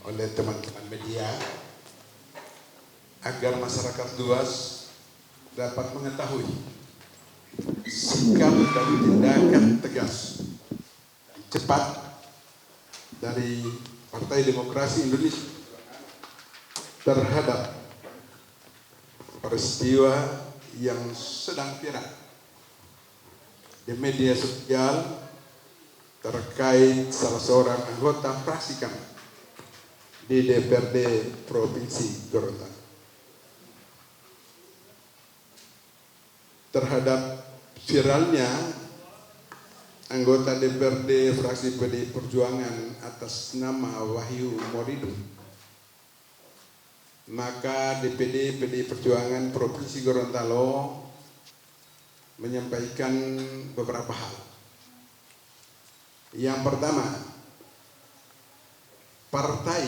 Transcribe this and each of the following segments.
oleh teman-teman media agar masyarakat luas dapat mengetahui sikap dan tindakan tegas cepat dari Partai Demokrasi Indonesia terhadap peristiwa yang sedang viral di media sosial terkait salah seorang anggota fraksi kami di DPRD Provinsi Gorontalo. Terhadap viralnya anggota DPRD fraksi PDI Perjuangan atas nama Wahyu Morido, maka DPD PDI Perjuangan Provinsi Gorontalo menyampaikan beberapa hal. Yang pertama, partai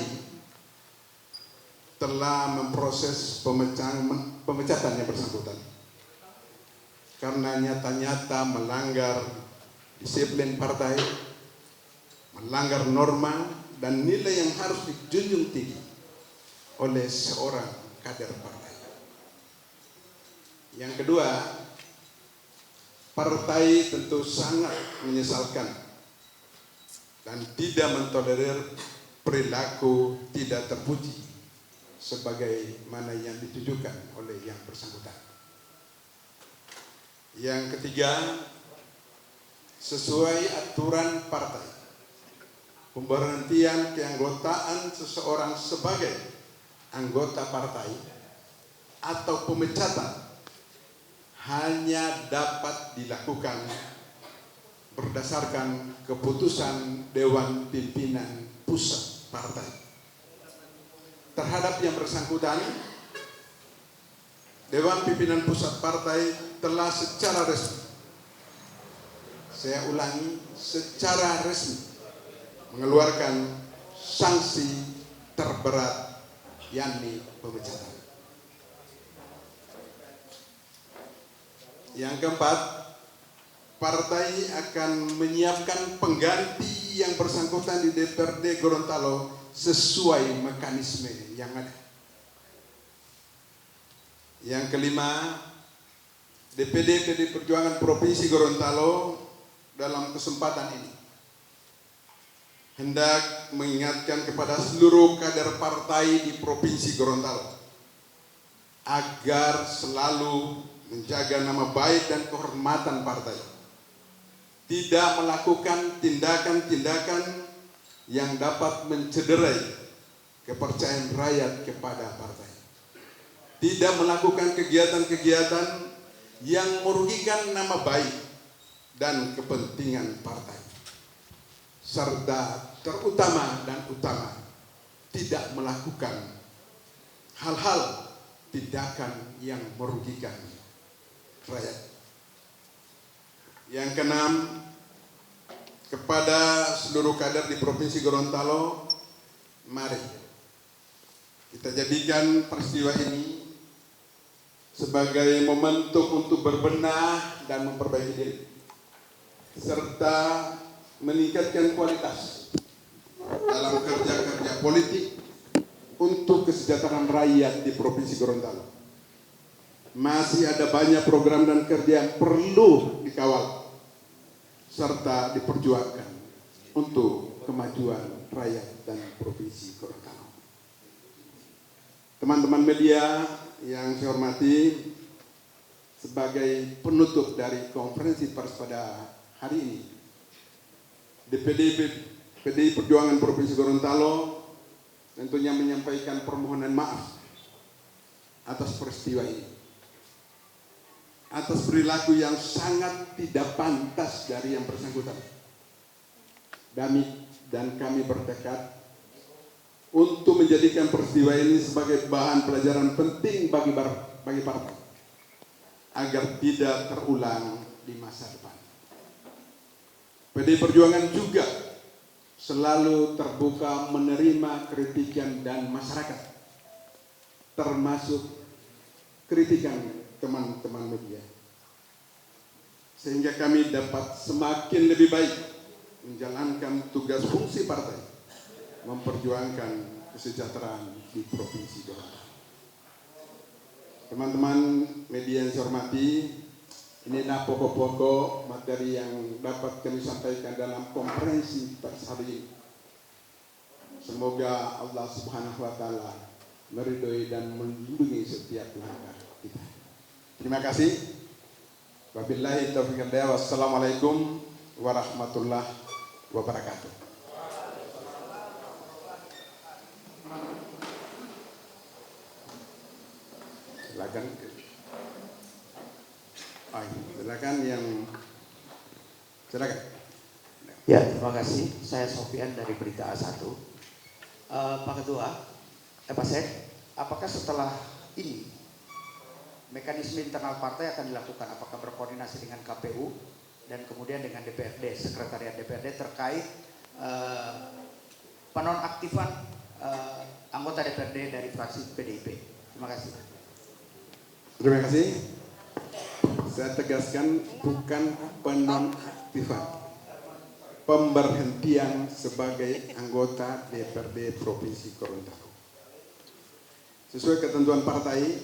telah memproses pemecatan yang bersangkutan karena nyata-nyata melanggar disiplin partai, melanggar norma dan nilai yang harus dijunjung tinggi oleh seorang kader partai. Yang kedua, partai tentu sangat menyesalkan dan tidak mentolerir perilaku tidak terpuji sebagaimana yang ditujukan oleh yang bersangkutan. Yang ketiga, sesuai aturan partai, pemberhentian keanggotaan seseorang sebagai anggota partai atau pemecatan hanya dapat dilakukan berdasarkan keputusan Dewan Pimpinan Pusat Partai. Terhadap yang bersangkutan, Dewan Pimpinan Pusat Partai telah secara resmi, saya ulangi, secara resmi mengeluarkan sanksi terberat, yakni pemecatan. Yang keempat, partai akan menyiapkan pengganti yang bersangkutan di DPRD Gorontalo sesuai mekanisme yang ada. Yang kelima, DPD PDI Perjuangan Provinsi Gorontalo dalam kesempatan ini hendak mengingatkan kepada seluruh kader partai di Provinsi Gorontalo agar selalu menjaga nama baik dan kehormatan partai, tidak melakukan tindakan-tindakan yang dapat mencederai kepercayaan rakyat kepada partai, tidak melakukan kegiatan-kegiatan yang merugikan nama baik dan kepentingan partai, serta terutama dan utama tidak melakukan hal-hal tindakan yang merugikan rakyat. Yang keenam, kepada seluruh kader di Provinsi Gorontalo, mari kita jadikan peristiwa ini sebagai momentum untuk berbenah dan memperbaiki diri, serta meningkatkan kualitas dalam kerja-kerja politik untuk kesejahteraan rakyat di Provinsi Gorontalo. Masih ada banyak program dan kerja yang perlu dikawal serta diperjuangkan untuk kemajuan rakyat dan Provinsi Gorontalo. Teman-teman media yang saya hormati, sebagai penutup dari konferensi pers pada hari ini, DPD PDI Perjuangan Provinsi Gorontalo tentunya menyampaikan permohonan maaf atas peristiwa ini, atas perilaku yang sangat tidak pantas dari yang bersangkutan. Kami bertekad untuk menjadikan peristiwa ini sebagai bahan pelajaran penting bagi partai agar tidak terulang di masa depan. PDI Perjuangan juga selalu terbuka menerima kritikan dan masyarakat, termasuk kritikan teman-teman media, sehingga kami dapat semakin lebih baik menjalankan tugas fungsi partai, memperjuangkan kesejahteraan di Provinsi Gorontalo. Teman-teman media yang saya hormati, inilah pokok-pokok materi yang dapat kami sampaikan dalam konferensi pers hari ini. Semoga Allah Subhanahu wa Ta'ala meridhoi dan melindungi setiap langkah kita. Terima kasih. Wabillahi taufiq wal hidayah. Wassalamualaikum warahmatullahi wabarakatuh. Silakan. Silakan yang silakan. Ya, terima kasih. Saya Sofian dari Berita A1. Pak Ketua, Pak Sek, apakah setelah ini mekanisme internal partai akan dilakukan? Apakah berkoordinasi dengan KPU dan kemudian dengan DPRD, Sekretariat DPRD terkait penonaktifan anggota DPRD dari fraksi PDIP? Terima kasih. Terima kasih. Saya tegaskan bukan penonaktifan, pemberhentian sebagai anggota DPRD Provinsi Gorontalo. Sesuai ketentuan partai,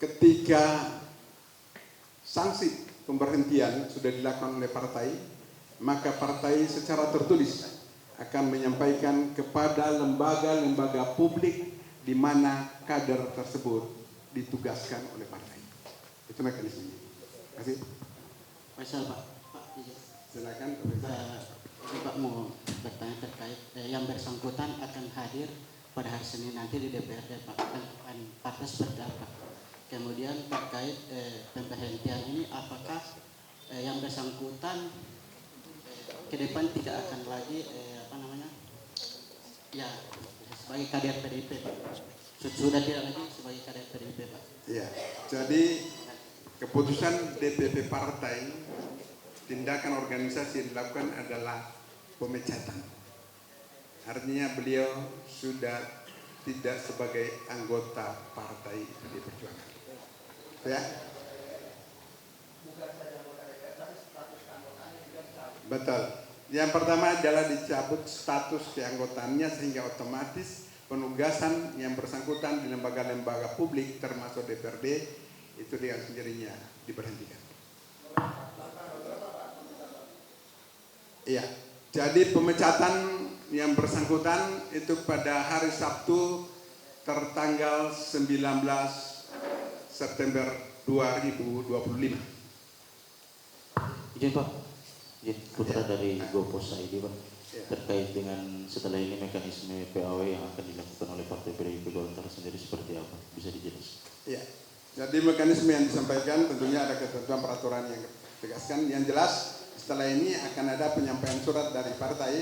ketika sanksi pemberhentian sudah dilakukan oleh partai, maka partai secara tertulis akan menyampaikan kepada lembaga-lembaga publik di mana kader tersebut ditugaskan oleh partai. Itu mekanismenya. Terima kasih. Pasal Pak. Silakan. Pak mau bertanya terkait yang bersangkutan akan hadir pada hari Senin nanti di DPRD Pak. Dan partai seperti apa? Kemudian terkait pemberhentian ini, apakah yang bersangkutan ke depan tidak akan lagi sebagai kader PDIP Pak? Sudah tidak lagi sebagai kader PDIP Pak? Iya. Jadi keputusan DPP partai, tindakan organisasi yang dilakukan adalah pemecatan. Artinya beliau sudah tidak sebagai anggota partai PDI Perjuangan. Ya. Betul. Yang pertama adalah dicabut status keanggotaannya sehingga otomatis penugasan yang bersangkutan di lembaga-lembaga publik termasuk DPRD itu dengan sendirinya diberhentikan. Iya. Jadi pemecatan yang bersangkutan itu pada hari Sabtu tertanggal 19 September 2025. Izin Pak, izin putra dari Goposa ini Pak, terkait dengan setelah ini mekanisme PAW yang akan dilakukan oleh Partai PDIP Gorontalo sendiri seperti apa? Bisa dijelaskan? Iya, jadi mekanisme yang disampaikan tentunya ada ketentuan peraturan yang ditegaskan. Yang jelas setelah ini akan ada penyampaian surat dari partai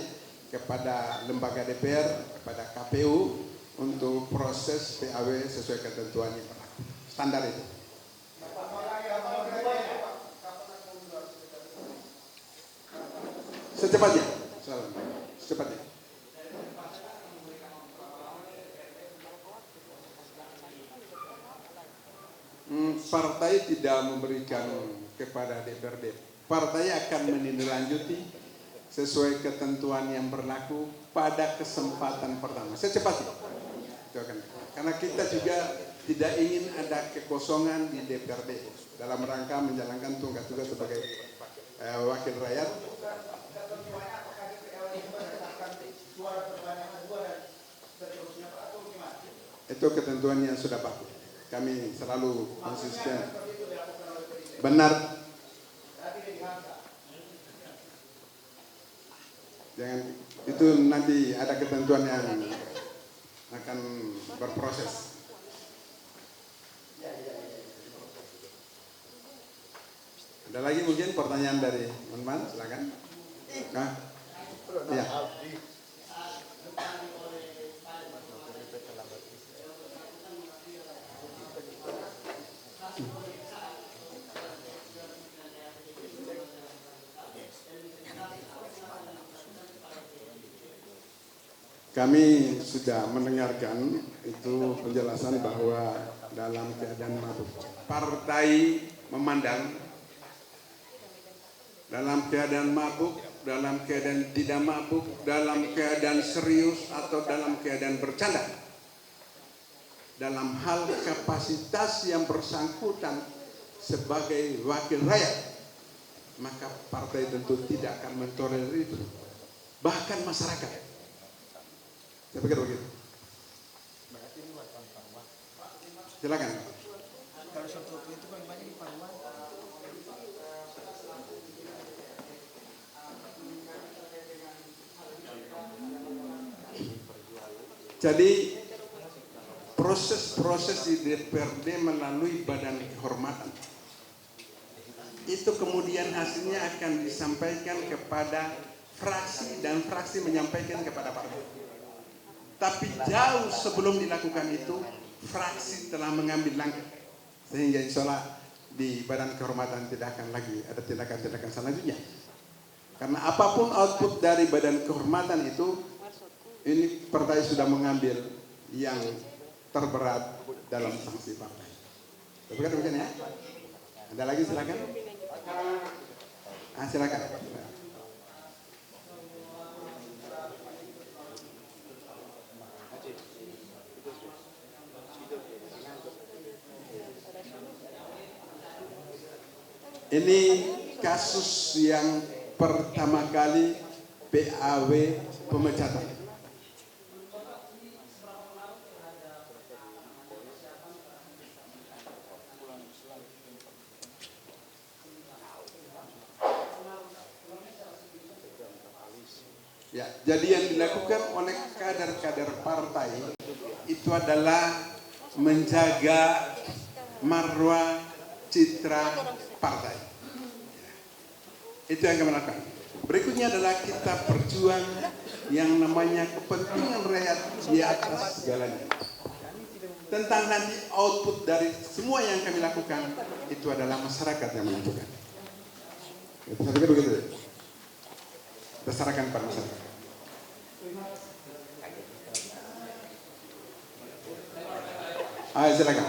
kepada lembaga DPR, kepada KPU untuk proses PAW sesuai ketentuan yang berlaku. Standar itu. Secepatnya. Secepatnya. Partai tidak memberikan kepada DPRD. Partai akan menindaklanjuti sesuai ketentuan yang berlaku pada kesempatan pertama. Secepatnya. Karena kita juga tidak ingin ada kekosongan di DPRD dalam rangka menjalankan tugas-tugas sebagai wakil rakyat. Itu ketentuan yang sudah baku. Kami selalu konsisten. Benar. Jangan, itu nanti ada ketentuan yang akan berproses. Ada lagi mungkin pertanyaan dari teman-teman, silakan. Nah, ya. Kami sudah mendengarkan itu penjelasan bahwa dalam keadaan mabuk, partai memandang dalam keadaan mabuk dalam keadaan tidak mabuk, dalam keadaan serius, atau dalam keadaan bercanda. Dalam hal kapasitas yang bersangkutan sebagai wakil rakyat, maka partai tentu tidak akan mentolerir itu. Bahkan masyarakat. Saya pikir begitu. Silakan. Kalau satu itu paling banyak di Paruman. Jadi proses-proses di DPRD melalui badan kehormatan itu kemudian hasilnya akan disampaikan kepada fraksi dan fraksi menyampaikan kepada partai. Tapi jauh sebelum dilakukan itu, fraksi telah mengambil langkah sehingga insya Allah di badan kehormatan tidak akan lagi ada tindakan-tindakan selanjutnya. Karena apapun output dari badan kehormatan itu, ini partai sudah mengambil yang terberat dalam sanksi partai. Tapi kan demikian ya. Ada lagi silakan. Silakan. Ini kasus yang pertama kali PAW pemecatan. Ya, jadi yang dilakukan oleh kader-kader partai itu adalah menjaga marwah citra partai. Itu yang kami lakukan. Berikutnya adalah kita berjuang yang namanya kepentingan rakyat di atas segalanya. Tentang nanti output dari semua yang kami lakukan itu adalah masyarakat yang menentukan. Itu saya pikir begitu. Berdasarkan pada masyarakat. Ayo silakan.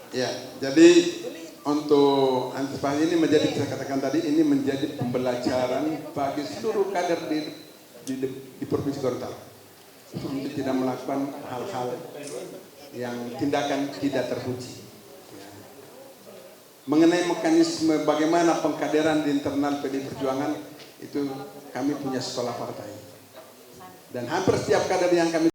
Ya, jadi untuk antisipasi ini menjadi, saya katakan tadi, ini menjadi pembelajaran bagi seluruh kader di Provinsi Gorontalo untuk tidak melakukan hal-hal yang tindakan tidak terpuji. Ya. Mengenai mekanisme bagaimana pengkaderan di internal PDI Perjuangan itu kami punya sekolah partai dan hampir setiap kader yang kami